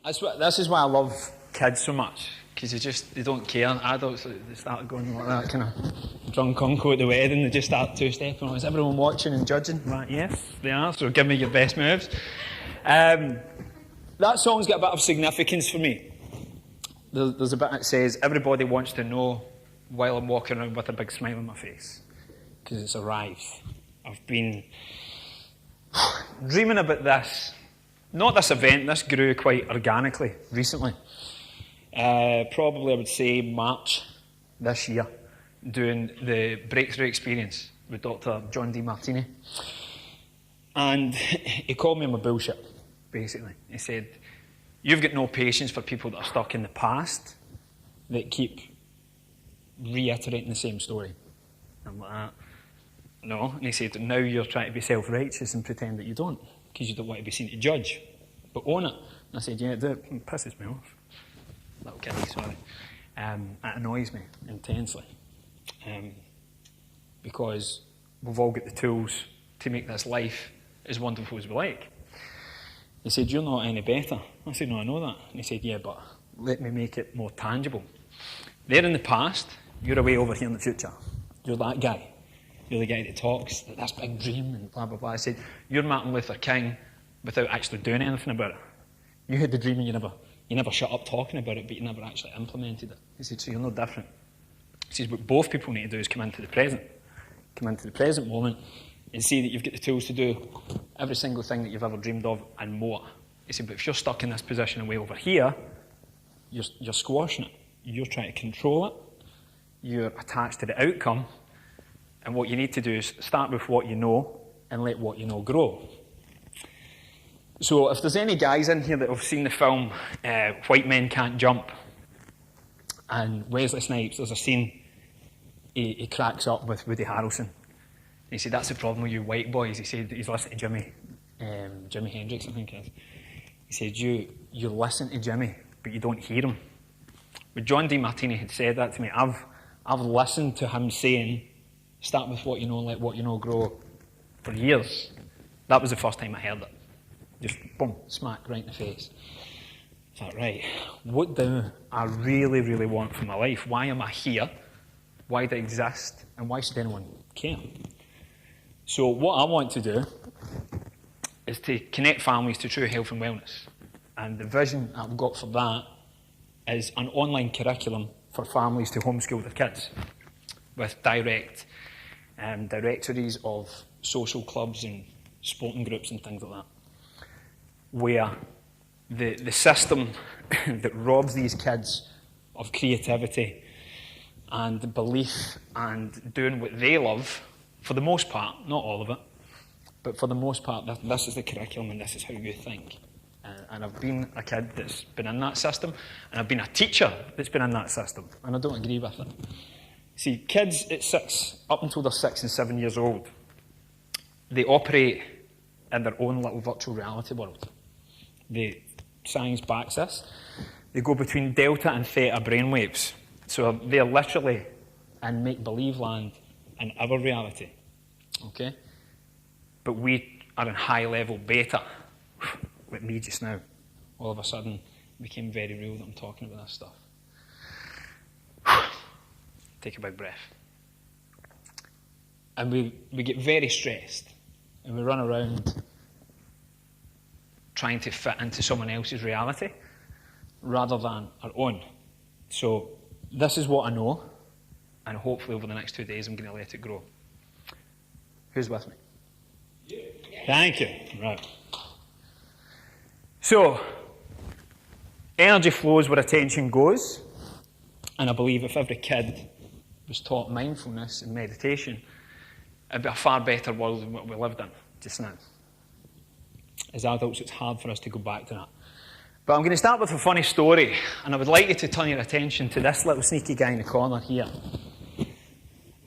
This is why I love kids so much, because they don't care. Adults, they start going like that kind of drunk uncle at the wedding, they just start two-stepping. Is everyone watching and judging? Right, yes, they are, so give me your best moves. That song's got a bit of significance for me. There's a bit that says, everybody wants to know while I'm walking around with a big smile on my face, because it's arrived. I've been dreaming about this. Not this event, this grew quite organically recently. Probably I would say March this year, doing the breakthrough experience with Dr. John Demartini. And he called me on my bullshit, basically. He said, you've got no patience for people that are stuck in the past that keep reiterating the same story. I'm like, no. And he said, now you're trying to be self-righteous and pretend that you don't, because you don't want to be seen to judge. But own it. And I said, yeah, do it. It pisses me off. Little kiddie, sorry. It annoys me intensely. Because we've all got the tools to make this life as wonderful as we like. He said, you're not any better. I said, no, I know that. And he said, yeah, but let me make it more tangible. There in the past, you're away over here in the future. You're that guy. You're the guy that talks, that's big dream and blah, blah, blah. I said, you're Martin Luther King without actually doing anything about it. You had the dream and you never shut up talking about it, but you never actually implemented it. He said, so you're no different. He says, what both people need to do is come into the present moment and see that you've got the tools to do every single thing that you've ever dreamed of and more. He said, but if you're stuck in this position away over here, you're squashing it. You're trying to control it. You're attached to the outcome. And what you need to do is start with what you know and let what you know grow. So if there's any guys in here that have seen the film White Men Can't Jump, and Wesley Snipes, there's a scene he cracks up with Woody Harrelson. He said, that's the problem with you white boys. He said, he's listening to Jimi Hendrix, I think it is. He said, you listen to Jimmy, but you don't hear him. But John Demartini had said that to me. I've listened to him saying, start with what you know and let what you know grow for years. That was the first time I heard it. Just boom, smack right in the face. I thought, right, what do I really, really want from my life? Why am I here? Why do I exist? And why should anyone care? So what I want to do is to connect families to true health and wellness. And the vision I've got for that is an online curriculum for families to homeschool their kids with direct directories of social clubs and sporting groups and things like that, where the system that robs these kids of creativity and belief and doing what they love, for the most part, not all of it, but for the most part, this is the curriculum and this is how you think. And I've been a kid that's been in that system, and I've been a teacher that's been in that system, and I don't agree with it. See, kids at 6, up until they're 6 and 7 years old, they operate in their own little virtual reality world. Science backs this. They go between delta and theta brainwaves. So they're literally in make-believe land in our reality. Okay? But we are in high-level beta. Like me just now. All of a sudden, it became very real that I'm talking about this stuff. Take a big breath. And we get very stressed. And we run around trying to fit into someone else's reality rather than our own. So this is what I know, and hopefully over the next 2 days I'm going to let it grow. Who's with me? Yeah. Thank you. Right. So, energy flows where attention goes, and I believe if every kid was taught mindfulness and meditation, it'd be a far better world than what we lived in just now. As adults, it's hard for us to go back to that. But I'm going to start with a funny story, and I would like you to turn your attention to this little sneaky guy in the corner here.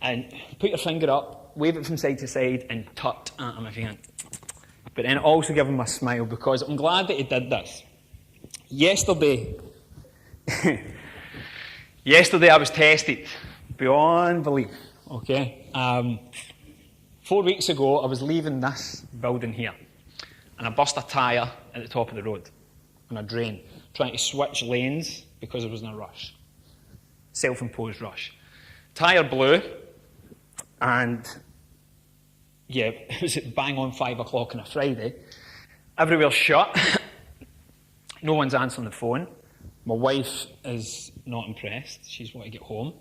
And put your finger up, wave it from side to side, and tut at him if you can. But then also give him a smile, because I'm glad that he did this. Yesterday I was tested beyond belief, okay? 4 weeks ago, I was leaving this building here, and I burst a tyre at the top of the road on a drain. trying to switch lanes because I was in a rush. Self-imposed rush. Tyre blew, and yeah, it was bang on 5 o'clock on a Friday. Everywhere's shut. No one's answering the phone. My wife is not impressed. She's wanting to get home.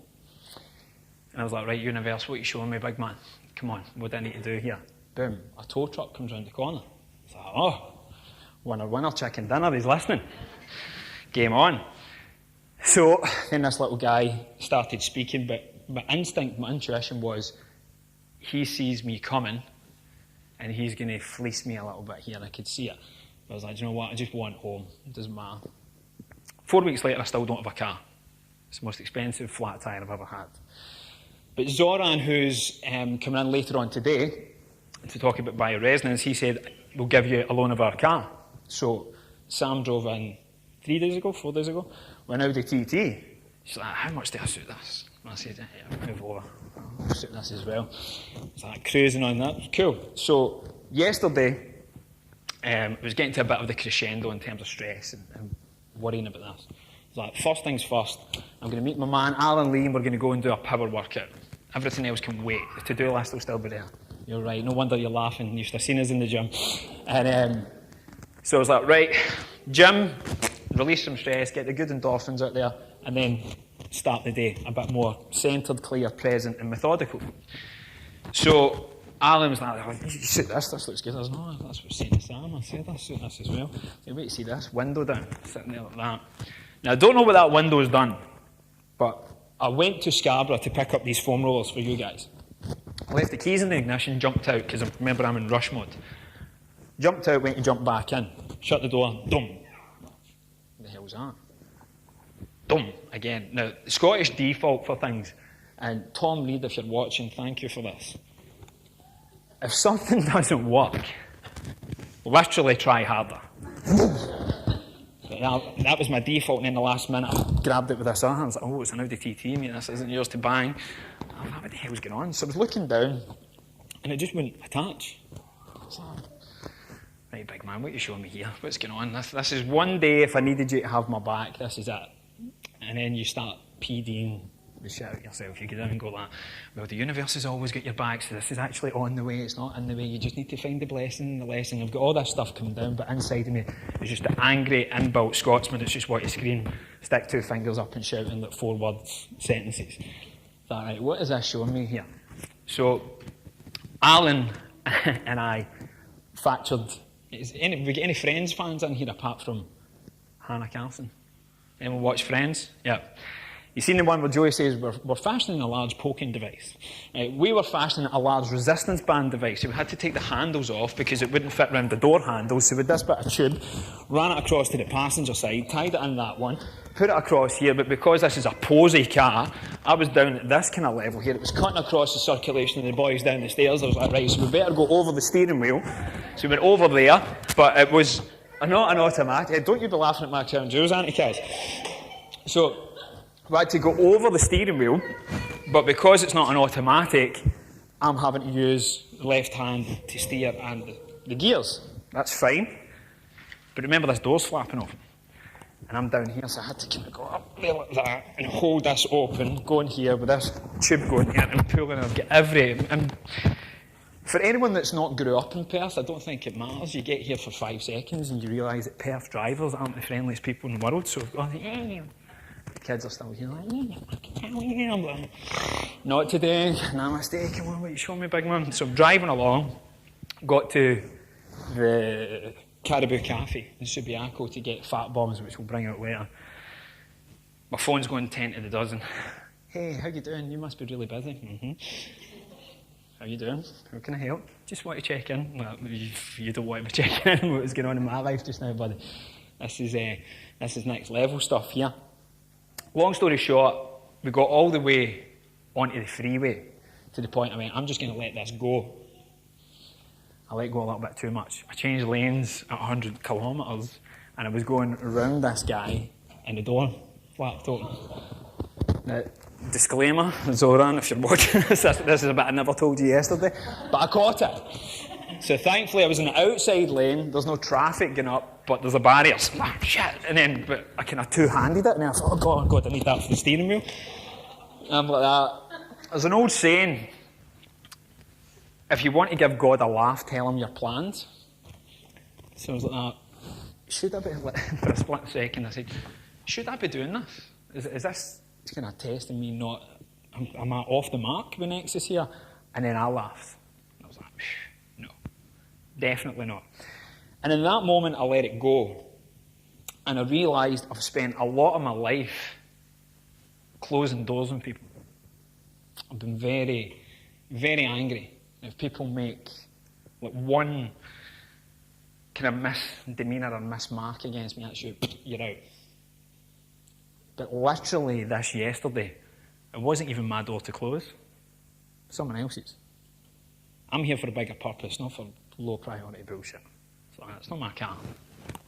And I was like, right, Universe, what are you showing me, big man? Come on, what do I need to do here? Boom, a tow truck comes round the corner. I was like, oh, winner, chicken dinner, he's listening. Game on. So then this little guy started speaking, but my instinct, my intuition was, he sees me coming, and he's going to fleece me a little bit here. I could see it. I was like, you know what, I just want home. It doesn't matter. 4 weeks later, I still don't have a car. It's the most expensive flat tyre I've ever had. But Zoran, who's coming in later on today to talk about bioresonance, he said, we'll give you a loan of our car. So Sam drove in 4 days ago, with an Audi TT. She's like, how much do I suit this? And I said, yeah, move over. I'll suit this as well. It's like cruising on that. Cool. So yesterday, it was getting to a bit of the crescendo in terms of stress and worrying about this. It's like, first things first, I'm going to meet my man Alan Lee, and we're going to go and do a power workout. Everything else can wait. The to-do list will still be there. You're right. No wonder you're laughing. You should have seen us in the gym. And so I was like, right, gym, release some stress, get the good endorphins out there, and then start the day a bit more centred, clear, present, and methodical. So Alan was like, oh, you suit this looks good. I was like, no, that's what I was saying to Sam. I said, I suit this as well. You wait to see this window down, sitting there like that. Now, I don't know what that window's done, but I went to Scarborough to pick up these foam rollers for you guys. I left the keys in the ignition, jumped out, because I remember I'm in rush mode. Jumped out, went to jump back in, shut the door, dum. What the hell was that? Dum, again. Now, the Scottish default for things, and Tom Reid, if you're watching, thank you for this. If something doesn't work, literally try harder. That was my default, and in the last minute I grabbed it with this other hand. I was like, oh, it's an Audi TT, mate, this isn't yours to bang. I was like, what the hell's going on? So I was looking down, and it just wouldn't attach. I was like, right, big man, what are you showing me here? What's going on? This is one day, if I needed you to have my back, this is it. And then you start PDing the shit out yourself. You get down and go like, well, the universe has always got your back, so this is actually on the way, it's not in the way. You just need to find the blessing, the lesson. I've got all this stuff coming down, but inside of me is just the angry, inbuilt Scotsman that's just want to scream, stick 2 fingers up and shout in like 4 words, sentences. That, right, what is this showing me here? So, Alan and I fractured. Have we got any Friends fans in here apart from Hannah Carlson? Anyone watch Friends? Yeah. You seen the one where Joey says we're fashioning a large poking device. We were fashioning a large resistance band device. So we had to take the handles off because it wouldn't fit around the door handles. So with this bit of tube, ran it across to the passenger side, tied it in that one, put it across here, but because this is a posy car, I was down at this kind of level here. It was cutting across the circulation of the boys down the stairs. I was like, right, so we better go over the steering wheel. So we went over there, but it was not an automatic. Don't you be laughing at my crown jewels, aren't you, guys? So we had to go over the steering wheel, but because it's not an automatic, I'm having to use the left hand to steer and the gears. That's fine. But remember, this door's flapping open. And I'm down here, so I had to kind of go up there like that and hold this open, go in here with this tube going here and pulling and get every... And for anyone that's not grew up in Perth, I don't think it matters. You get here for 5 seconds and you realise that Perth drivers aren't the friendliest people in the world. So the kids are still here like, not today, namaste, come on, what you show me, big man? So I'm driving along, got to the Caribou Cafe in Subiaco to get fat bombs, which we'll bring out later. My phone's going 10 to the dozen. Hey, how you doing? You must be really busy. Mm-hmm. How you doing? How can I help? Just want to check in. Well, you don't want to be checking in what is going on in my life just now, buddy. This is next level stuff here. Long story short, we got all the way onto the freeway to the point I went, I'm just going to let this go. I let go a little bit too much. I changed lanes at 100 kilometres and I was going around this guy and the door flapped open. Now, disclaimer, Zoran, if you're watching this is a bit I never told you yesterday, but I caught it. So thankfully I was in the outside lane, there's no traffic going up, but there's a barrier. Shit! And then but I kind of two-handed it, and then I thought, oh God, I need that for the steering wheel. And I'm like that. There's an old saying, if you want to give God a laugh, tell him your plans. So I was like that. Should I be, for a split second, I said, should I be doing this? Is this kind of testing me not, am I off the mark with Nexus here? And then I laughed. I was like, no, definitely not. And in that moment, I let it go. And I realised I've spent a lot of my life closing doors on people. I've been very, very angry. If people make like one kind of misdemeanour or mismark against me, that's you, you're out. But literally this yesterday, it wasn't even my door to close. Someone else's. I'm here for a bigger purpose, not for low priority bullshit. So it's not my car.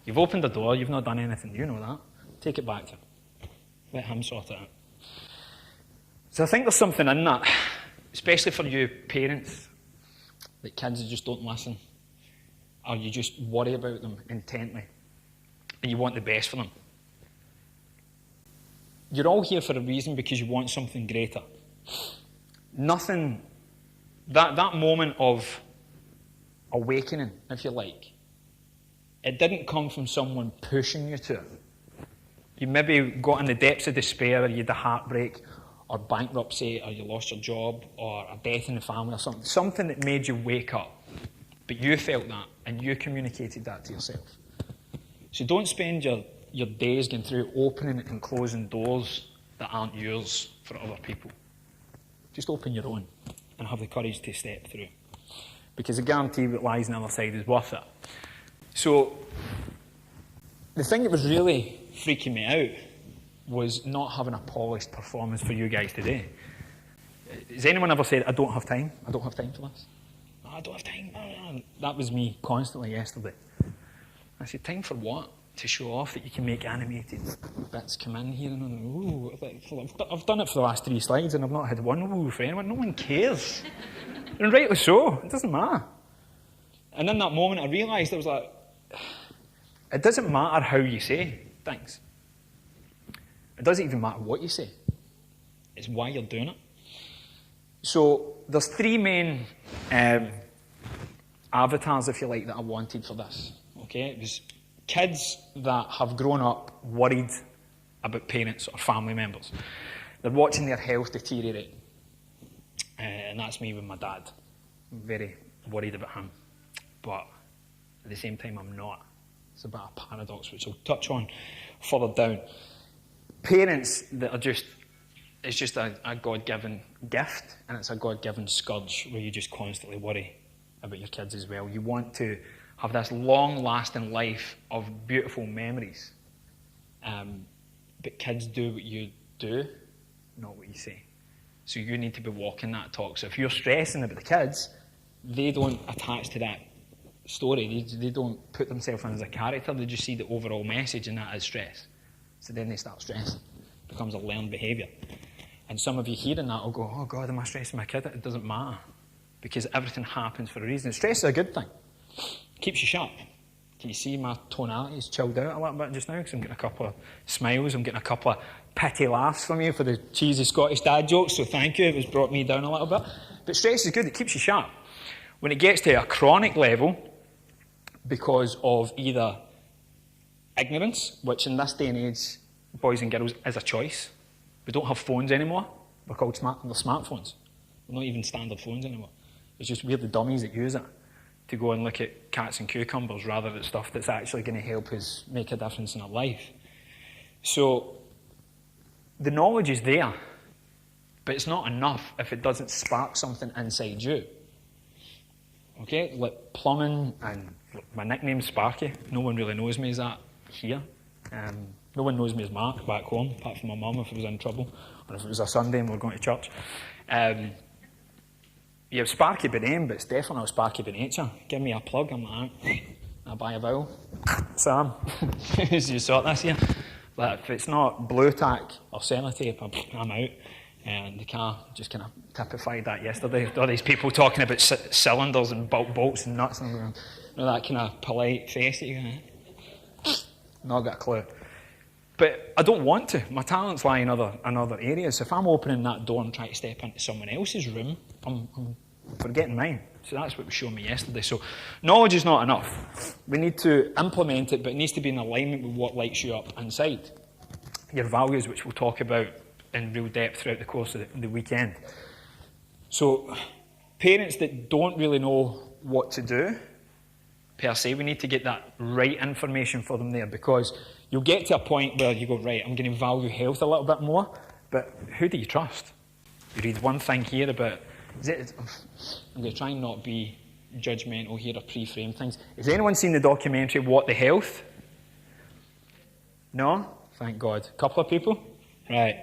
You've opened the door, you've not done anything, you know that. Take it back to him. Let him sort it out. So I think there's something in that, especially for you parents, that kids just don't listen. Or you just worry about them intently. And you want the best for them. You're all here for a reason because you want something greater. Nothing, that moment of awakening, if you like, it didn't come from someone pushing you to it. You maybe got in the depths of despair, or you had a heartbreak, or bankruptcy, or you lost your job, or a death in the family, or something. Something that made you wake up. But you felt that, and you communicated that to yourself. So don't spend your days going through opening and closing doors that aren't yours for other people. Just open your own and have the courage to step through. Because I guarantee what lies on the other side is worth it. So, the thing that was really freaking me out was not having a polished performance for you guys today. Has anyone ever said, I don't have time? I don't have time for this? I don't have time. That was me constantly yesterday. I said, time for what? To show off that you can make animated bits come in here and ooh, I've done it for the last 3 slides and I've not had one ooh for anyone. No one cares. And rightly so. It doesn't matter. And in that moment I realised I was like, it doesn't matter how you say things. It doesn't even matter what you say. It's why you're doing it. So there's 3 main avatars, if you like, that I wanted for this. Okay, it was kids that have grown up worried about parents or family members. They're watching their health deteriorate. And that's me with my dad. I'm very worried about him. But at the same time, I'm not. It's a bit of a paradox, which I'll touch on further down. Parents that are just, it's just a God-given gift, and it's a God-given scourge where you just constantly worry about your kids as well. You want to have this long-lasting life of beautiful memories. But kids do what you do, not what you say. So you need to be walking that talk. So if you're stressing about the kids, they don't attach to that story. They don't put themselves in as a character. They just see the overall message, and that is stress. So then they start stressing. It becomes a learned behaviour. And some of you hearing that will go, oh God, am I stressing my kid? It doesn't matter. Because everything happens for a reason. Stress is a good thing. It keeps you sharp. Can you see my tonality is chilled out a little bit just now? Because I'm getting a couple of smiles. I'm getting a couple of pity laughs from you for the cheesy Scottish dad jokes. So thank you. It was brought me down a little bit. But stress is good. It keeps you sharp. When it gets to a chronic level, because of either ignorance, which in this day and age, boys and girls, is a choice. We don't have phones anymore. They're called they're smartphones. They're not even standard phones anymore. It's just we're the dummies that use it to go and look at cats and cucumbers rather than stuff that's actually going to help us make a difference in our life. So the knowledge is there, but it's not enough if it doesn't spark something inside you. Okay, like plumbing, and my nickname's Sparky. No one really knows me as that here. No one knows me as Mark back home, apart from my mum if I was in trouble, or if it was a Sunday and we were going to church. You have Sparky by name, but it's definitely not Sparky by nature. Give me a plug, I'm like, I buy a vowel. Sam, as you sort this here. But if it's not blue tack or sellotape, I'm out. And the car just kind of typified that yesterday. All these people talking about cylinders and bolts and nuts and that kind of polite face that you get. Not got a clue. But I don't want to. My talents lie in other areas. If I'm opening that door and trying to step into someone else's room, I'm forgetting mine. So that's what was shown me yesterday. So knowledge is not enough. We need to implement it, but it needs to be in alignment with what lights you up inside. Your values, which we'll talk about in real depth throughout the course of the weekend. So parents that don't really know what to do, per se, we need to get that right information for them there, because you'll get to a point where you go, right, I'm going to value health a little bit more, but who do you trust? You read one thing here about, I'm going to try and not be judgmental here or pre-frame things. Has anyone seen the documentary What the Health? No? Thank God. A couple of people? Right.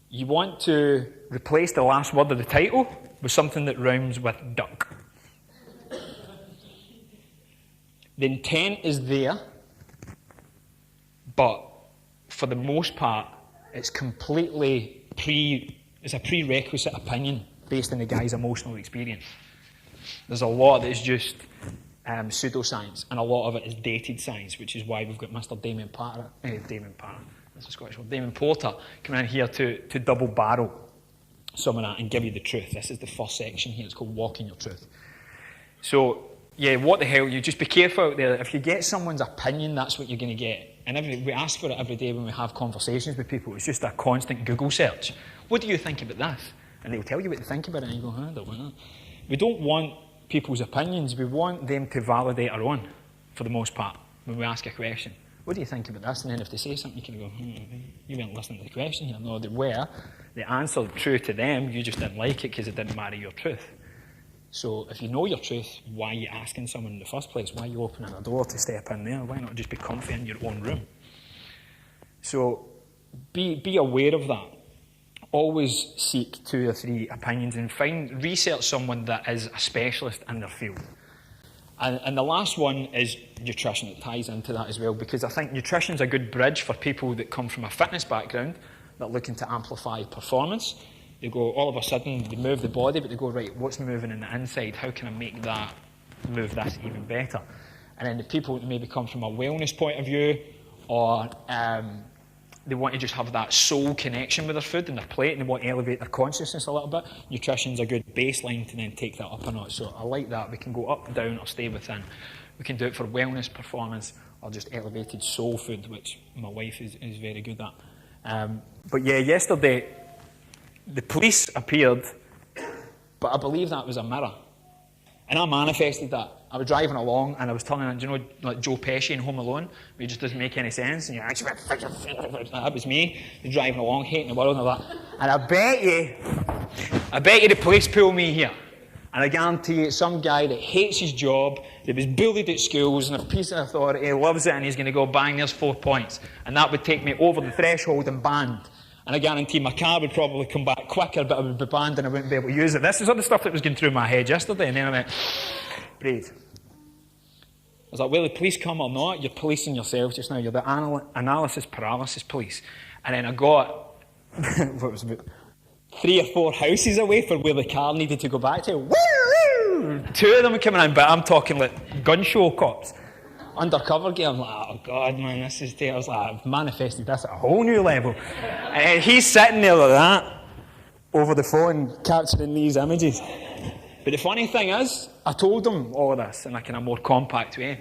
You want to replace the last word of the title with something that rhymes with duck. The intent is there, but for the most part, it's completely it's a prerequisite opinion based on the guy's emotional experience. There's a lot that is just pseudoscience, and a lot of it is dated science, which is why we've got Mr. Damon Porter coming in here to double barrel some of that and give you the truth. This is the first section here. It's called Walking Your Truth. So, yeah, what the hell? You just be careful out there. If you get someone's opinion, that's what you're going to get. And we ask for it every day when we have conversations with people. It's just a constant Google search. What do you think about this? And they'll tell you what they think about it, and you go, I don't know. We don't want people's opinions. We want them to validate our own, for the most part, when we ask a question. What do you think about this? And then if they say something, you can go, you weren't listening to the question here. No, they were. The answer true to them, you just didn't like it because it didn't marry your truth. So if you know your truth, why are you asking someone in the first place? Why are you opening a door to step in there? Why not just be comfy in your own room? So be aware of that. Always seek 2 or 3 opinions and research someone that is a specialist in their field. And the last one is nutrition. It ties into that as well, because I think nutrition is a good bridge for people that come from a fitness background that are looking to amplify performance. They go, all of a sudden, they move the body, but they go, right, what's moving in the inside? How can I make that move this even better? And then the people that maybe come from a wellness point of view, or they want to just have that soul connection with their food and their plate, and they want to elevate their consciousness a little bit. Nutrition's a good baseline to then take that up a notch. So I like that. We can go up, down, or stay within. We can do it for wellness, performance, or just elevated soul food, which my wife is very good at. But yeah, yesterday, the police appeared, but I believe that was a mirror. And I manifested that. I was driving along and I was turning on, do you know, like Joe Pesci in Home Alone, where it just doesn't make any sense, and you're actually, that was me, driving along, hating the world and all that. And I bet you the police pull me here. And I guarantee you it's some guy that hates his job, that was bullied at schools, and a piece of authority, loves it, and he's going to go, bang, there's 4 points. And that would take me over the threshold and banned. And I guarantee my car would probably come back quicker, but I would be banned and I wouldn't be able to use it. This is all the stuff that was going through my head yesterday. And then I went, breathe. I was like, will the police come or not? You're policing yourself just now. You're the analysis paralysis police. And then I got, what was it, 3 or 4 houses away from where the car needed to go back to. Woo! 2 of them were coming in, but I'm talking like gun show cops. Undercover gear. I'm like, oh God, man, this is I was like, I've manifested this at a whole new level. And he's sitting there like that, over the phone, capturing these images. But the funny thing is, I told him all of this in a kind of more compact way.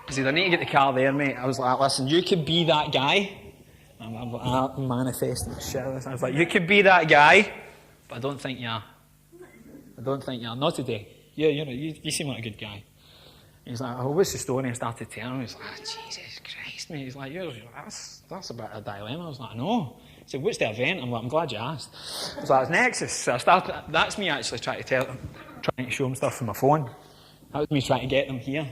I said, I need to get the car there, mate. I was like, listen, you could be that guy. I'm manifesting shit. I was like, you could be that guy, but I don't think you are. I don't think you are. Not today. Yeah, you seem like a good guy. He's like, oh, what's the story? And I started telling him. He's like, oh, Jesus Christ, mate. He's like, that's a bit of a dilemma. I was like, no. He said, what's the event? I'm like, I'm glad you asked. I was like, it's Nexus. So that's me actually trying to show him stuff from my phone. That was me trying to get them here.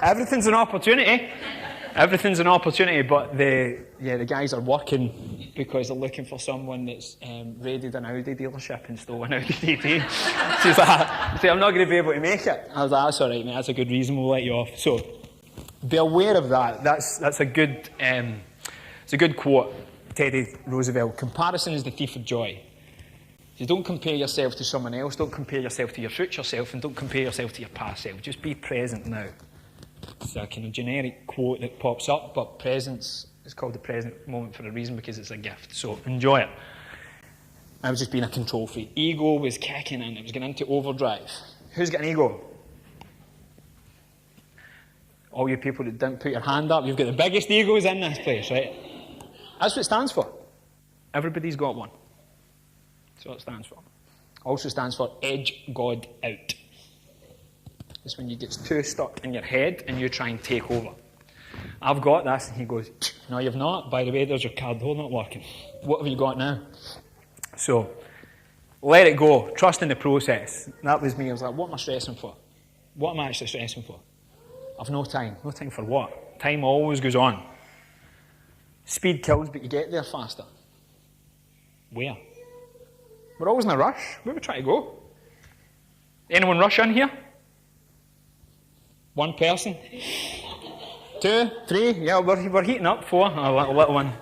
Everything's an opportunity. Everything's an opportunity, but the guys are working because they're looking for someone that's raided an Audi dealership and stole an Audi TT. She's like, I'm not going to be able to make it. I was like, that's all right, mate. That's a good reason. We'll let you off. So be aware of that. That's a good it's a good quote. Teddy Roosevelt, comparison is the thief of joy. You don't compare yourself to someone else, don't compare yourself to your future self, and don't compare yourself to your past self. Just be present now. It's a kind of generic quote that pops up, but presence is called the present moment for a reason, because it's a gift. So enjoy it. I was just being a control freak. Ego was kicking in, it was getting into overdrive. Who's got an ego? All you people that didn't put your hand up, you've got the biggest egos in this place, right? That's what it stands for. Everybody's got one. That's what it stands for. Also stands for edge God out. It's when you get too stuck in your head and you try and take over. I've got this, and he goes, no, you've not. By the way, there's your card holder not working. What have you got now? So, let it go. Trust in the process. That was me. I was like, what am I stressing for? What am I actually stressing for? I've no time. No time for what? Time always goes on. Speed kills, but you get there faster. Where? We're always in a rush. Where are we trying to go? Anyone rush in here? One person? 2, 3? Yeah, we're heating up. 4? A little one.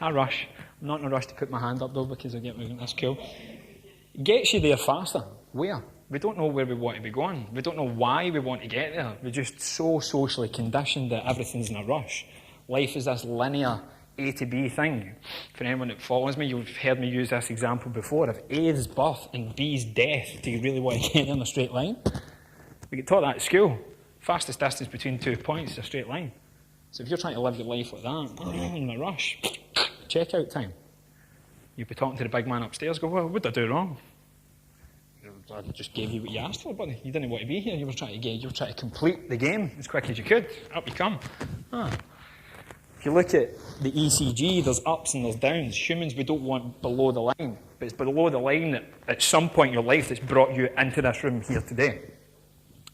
I rush. I'm not in a rush to put my hand up though, because I get moving. That's cool. It gets you there faster. Where? We don't know where we want to be going. We don't know why we want to get there. We're just so socially conditioned that everything's in a rush. Life is this linear A to B thing. For anyone that follows me, you've heard me use this example before. If A is birth and B is death, do you really want to get in a straight line? We get taught that at school. Fastest distance between 2 points is a straight line. So if you're trying to live your life like that, in a rush, checkout time. You'd be talking to the big man upstairs, go, well, what did I do wrong? I just gave you what you asked for, buddy. You didn't want to be here. You were trying to complete the game as quick as you could. Up you come. If you look at the ECG, there's ups and there's downs. Humans, we don't want below the line. But it's below the line that at some point in your life that's brought you into this room here today.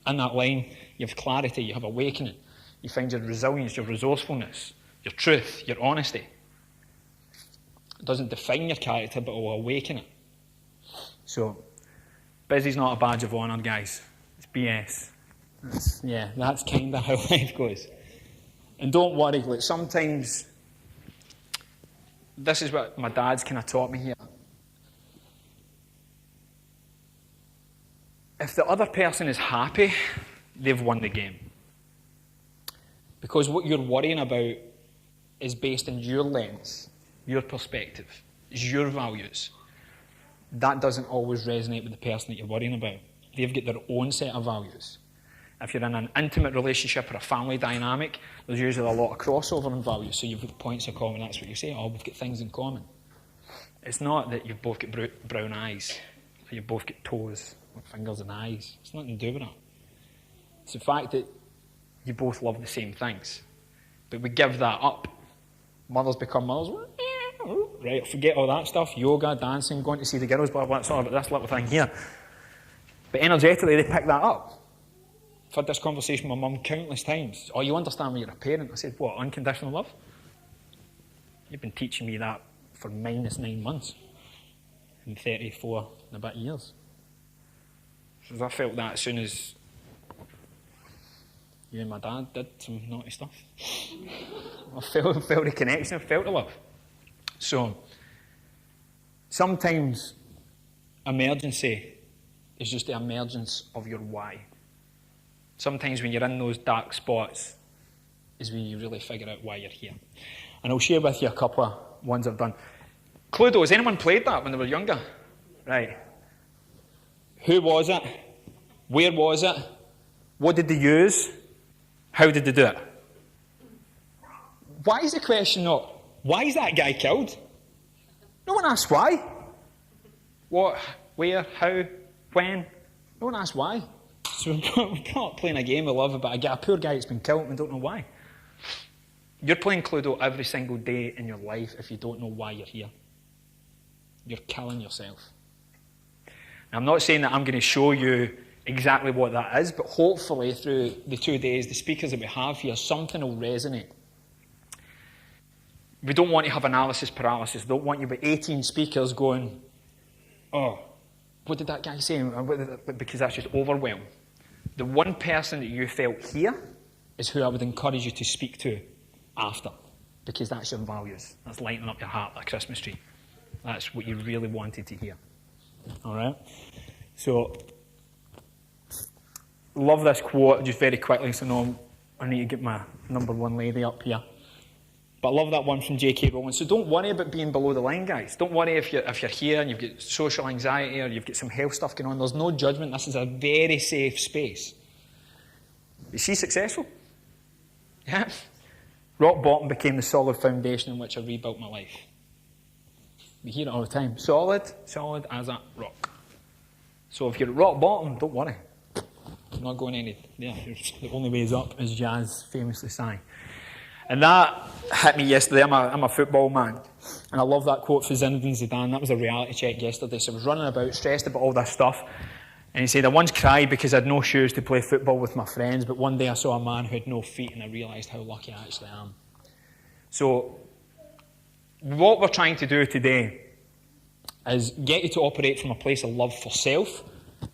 In that line, you have clarity, you have awakening. You find your resilience, your resourcefulness, your truth, your honesty. It doesn't define your character, but it will awaken it. So, busy's not a badge of honour, guys. It's BS. That's kind of how life goes. And don't worry, like sometimes, this is what my dad's kind of taught me here. If the other person is happy, they've won the game. Because what you're worrying about is based on your lens, your perspective, it's your values. That doesn't always resonate with the person that you're worrying about. They've got their own set of values. If you're in an intimate relationship or a family dynamic, there's usually a lot of crossover in values, so you've got points in common. That's what you say, we've got things in common. It's not that you've both got brown eyes, or you've both got toes, with fingers and eyes. It's nothing to do with that. It's the fact that you both love the same things. But we give that up. Mothers become mothers. Right, forget all that stuff. Yoga, dancing, going to see the girls, blah, blah, it's all about this little thing here. But energetically, they pick that up. I've had this conversation with my mum countless times. You understand when you're a parent. I said, what, unconditional love? You've been teaching me that for -9 months in 34 and a bit years. So I felt that as soon as you and my dad did some naughty stuff. I felt the connection, I felt the love. So, sometimes emergency is just the emergence of your why. Sometimes when you're in those dark spots is when you really figure out why you're here. And I'll share with you a couple of ones I've done. Cluedo, has anyone played that when they were younger? Right. Who was it? Where was it? What did they use? How did they do it? Why is the question not, why is that guy killed? No one asks why. What, where, how, when? No one asks why. So we're not playing a game we love about a poor guy that's been killed and we don't know why. You're playing Cluedo every single day in your life if you don't know why you're here. You're killing yourself. Now, I'm not saying that I'm going to show you exactly what that is, but hopefully through the 2 days, the speakers that we have here, something will resonate. We don't want to have analysis paralysis. We don't want you with 18 speakers going, oh, what did that guy say? Because that's just overwhelmed. The one person that you felt here is who I would encourage you to speak to after. because that's your values. That's lighting up your heart like a Christmas tree. That's what you really wanted to hear. All right? So, love this quote just very quickly, so no, I need to get my number one lady up here. But I love that one from J.K. Rowling. So don't worry about being below the line, guys. Don't worry if you're here and you've got social anxiety or you've got some health stuff going on. There's no judgment. This is a very safe space. Is she successful? Yeah. Rock bottom became the solid foundation in which I rebuilt my life. We hear it all the time. Solid as a rock. So if you're at rock bottom, don't worry. You're not going any. Yeah, the only way is up, as Jazz famously sang. And that hit me yesterday. I'm a football man. And I love that quote for Zinedine Zidane. That was a reality check yesterday. So I was running about, stressed about all this stuff. And he said, I once cried because I had no shoes to play football with my friends, but one day I saw a man who had no feet and I realised how lucky I actually am. So, what we're trying to do today is get you to operate from a place of love for self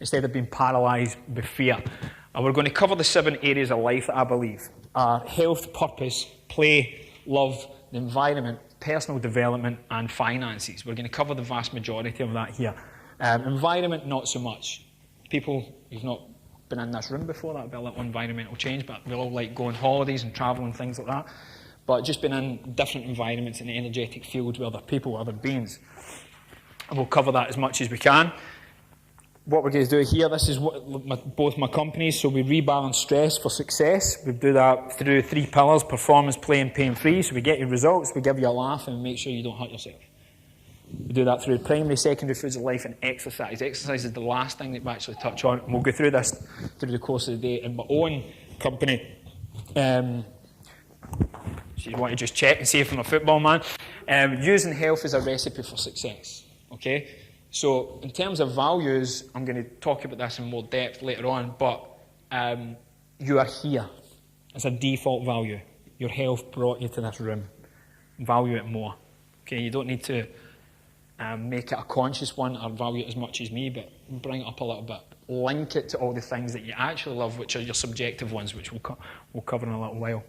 instead of being paralysed by fear. And we're going to cover the 7 areas of life that I believe are health, purpose, play, love, the environment, personal development and finances. We're going to cover the vast majority of that here. Environment, not so much. People, you've not been in this room before, that would be a little environmental change, but we all like going holidays and travel and things like that. But just being in different environments and energetic fields with other people, other beings. And we'll cover that as much as we can. What we're going to do here, this is both my companies, so we rebalance stress for success. We do that through 3 pillars, performance, play and pain-free. So we get you results, we give you a laugh and we make sure you don't hurt yourself. We do that through primary, secondary foods of life and exercise. Exercise is the last thing that we actually touch on. And we'll go through this through the course of the day. In my own company, so you want to just check and see if I'm a football man. Using health as a recipe for success. Okay? So, in terms of values, I'm going to talk about this in more depth later on, but you are here. It's a default value. Your health brought you to this room. Value it more. Okay? You don't need to make it a conscious one or value it as much as me, but bring it up a little bit. Link it to all the things that you actually love, which are your subjective ones, which we'll cover in a little while.